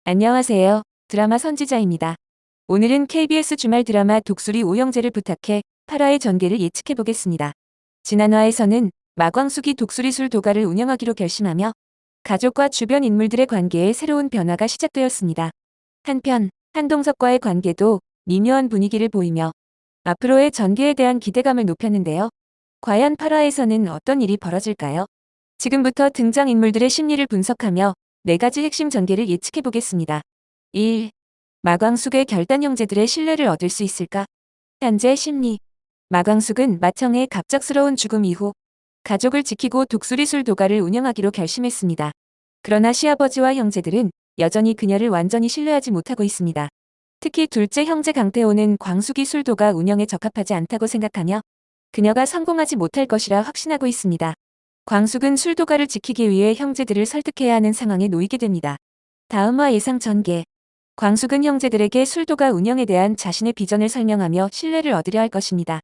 안녕하세요. 드라마 선지자입니다. 오늘은 KBS 주말 드라마 독수리 오형제를 부탁해 8화의 전개를 예측해 보겠습니다. 지난 화에서는 마광숙이 독수리술 도가를 운영하기로 결심하며 가족과 주변 인물들의 관계에 새로운 변화가 시작되었습니다. 한편 한동석과의 관계도 미묘한 분위기를 보이며 앞으로의 전개에 대한 기대감을 높였는데요. 과연 8화에서는 어떤 일이 벌어질까요? 지금부터 등장인물들의 심리를 분석하며 4가지 핵심 전개를 예측해 보겠습니다. 1. 마광숙의 결단 형제들의 신뢰를 얻을 수 있을까? 현재 심리. 마광숙은 마청의 갑작스러운 죽음 이후 가족을 지키고 독수리술 도가를 운영하기로 결심했습니다. 그러나 시아버지와 형제들은 여전히 그녀를 완전히 신뢰하지 못하고 있습니다. 특히 둘째 형제 강태호는 광숙이 술도가 운영에 적합하지 않다고 생각하며 그녀가 성공하지 못할 것이라 확신하고 있습니다. 광숙은 술도가를 지키기 위해 형제들을 설득해야 하는 상황에 놓이게 됩니다. 다음화 예상 전개. 광숙은 형제들에게 술도가 운영에 대한 자신의 비전을 설명하며 신뢰를 얻으려 할 것입니다.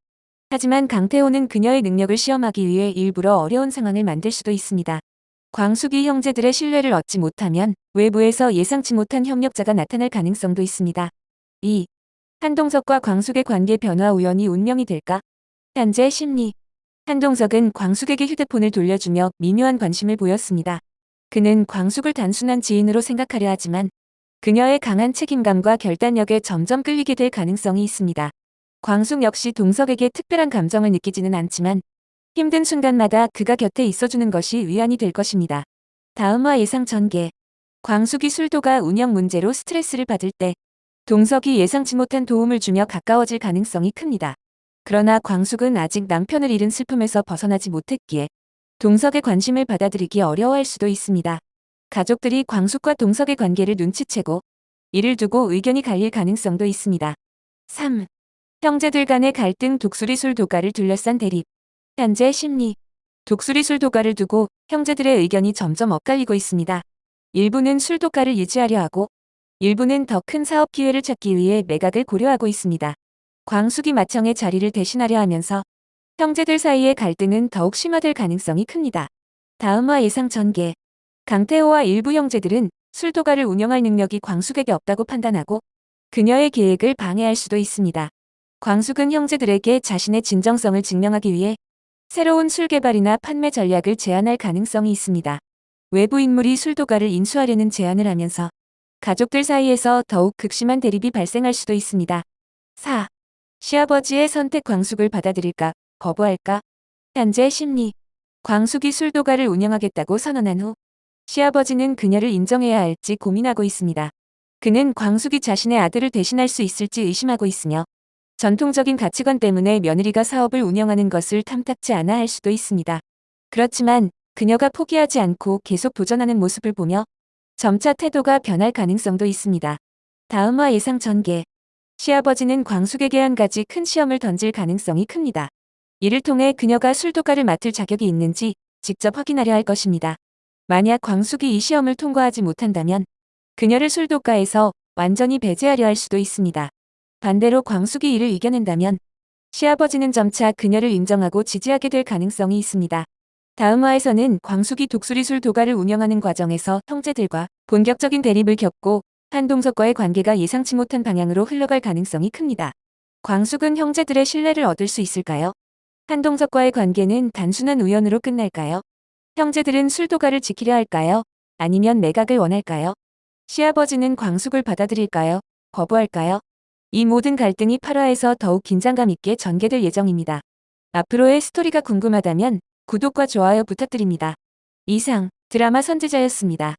하지만 강태호는 그녀의 능력을 시험하기 위해 일부러 어려운 상황을 만들 수도 있습니다. 광숙이 형제들의 신뢰를 얻지 못하면 외부에서 예상치 못한 협력자가 나타날 가능성도 있습니다. 2. 한동석과 광숙의 관계 변화 우연히 운명이 될까? 현재 심리. 한동석은 광숙에게 휴대폰을 돌려주며 미묘한 관심을 보였습니다. 그는 광숙을 단순한 지인으로 생각하려 하지만 그녀의 강한 책임감과 결단력에 점점 끌리게 될 가능성이 있습니다. 광숙 역시 동석에게 특별한 감정을 느끼지는 않지만 힘든 순간마다 그가 곁에 있어주는 것이 위안이 될 것입니다. 다음화 예상 전개. 광숙이 술도가 운영 문제로 스트레스를 받을 때 동석이 예상치 못한 도움을 주며 가까워질 가능성이 큽니다. 그러나 광숙은 아직 남편을 잃은 슬픔에서 벗어나지 못했기에 동석의 관심을 받아들이기 어려워할 수도 있습니다. 가족들이 광숙과 동석의 관계를 눈치채고 이를 두고 의견이 갈릴 가능성도 있습니다. 3. 형제들 간의 갈등 독수리술 도가를 둘러싼 대립. 현재 심리. 독수리술 도가를 두고 형제들의 의견이 점점 엇갈리고 있습니다. 일부는 술 도가를 유지하려 하고 일부는 더 큰 사업 기회를 찾기 위해 매각을 고려하고 있습니다. 광숙이 마청의 자리를 대신하려 하면서 형제들 사이의 갈등은 더욱 심화될 가능성이 큽니다. 다음화 예상 전개. 강태호와 일부 형제들은 술도가를 운영할 능력이 광숙에게 없다고 판단하고 그녀의 계획을 방해할 수도 있습니다. 광숙은 형제들에게 자신의 진정성을 증명하기 위해 새로운 술 개발이나 판매 전략을 제안할 가능성이 있습니다. 외부 인물이 술도가를 인수하려는 제안을 하면서 가족들 사이에서 더욱 극심한 대립이 발생할 수도 있습니다. 4. 시아버지의 선택 광숙을 받아들일까, 거부할까? 현재 심리. 광숙이 술도가를 운영하겠다고 선언한 후 시아버지는 그녀를 인정해야 할지 고민하고 있습니다. 그는 광숙이 자신의 아들을 대신할 수 있을지 의심하고 있으며 전통적인 가치관 때문에 며느리가 사업을 운영하는 것을 탐탁지 않아 할 수도 있습니다. 그렇지만 그녀가 포기하지 않고 계속 도전하는 모습을 보며 점차 태도가 변할 가능성도 있습니다. 다음화 예상 전개. 시아버지는 광숙에게 한 가지 큰 시험을 던질 가능성이 큽니다. 이를 통해 그녀가 술도가를 맡을 자격이 있는지 직접 확인하려 할 것입니다. 만약 광숙이 이 시험을 통과하지 못한다면 그녀를 술도가에서 완전히 배제하려 할 수도 있습니다. 반대로 광숙이 이를 이겨낸다면 시아버지는 점차 그녀를 인정하고 지지하게 될 가능성이 있습니다. 다음화에서는 광숙이 독수리술 도가를 운영하는 과정에서 형제들과 본격적인 대립을 겪고 한동석과의 관계가 예상치 못한 방향으로 흘러갈 가능성이 큽니다. 광숙은 형제들의 신뢰를 얻을 수 있을까요? 한동석과의 관계는 단순한 우연으로 끝날까요? 형제들은 술도가를 지키려 할까요? 아니면 매각을 원할까요? 시아버지는 광숙을 받아들일까요? 거부할까요? 이 모든 갈등이 8화에서 더욱 긴장감 있게 전개될 예정입니다. 앞으로의 스토리가 궁금하다면 구독과 좋아요 부탁드립니다. 이상 드라마 선지자였습니다.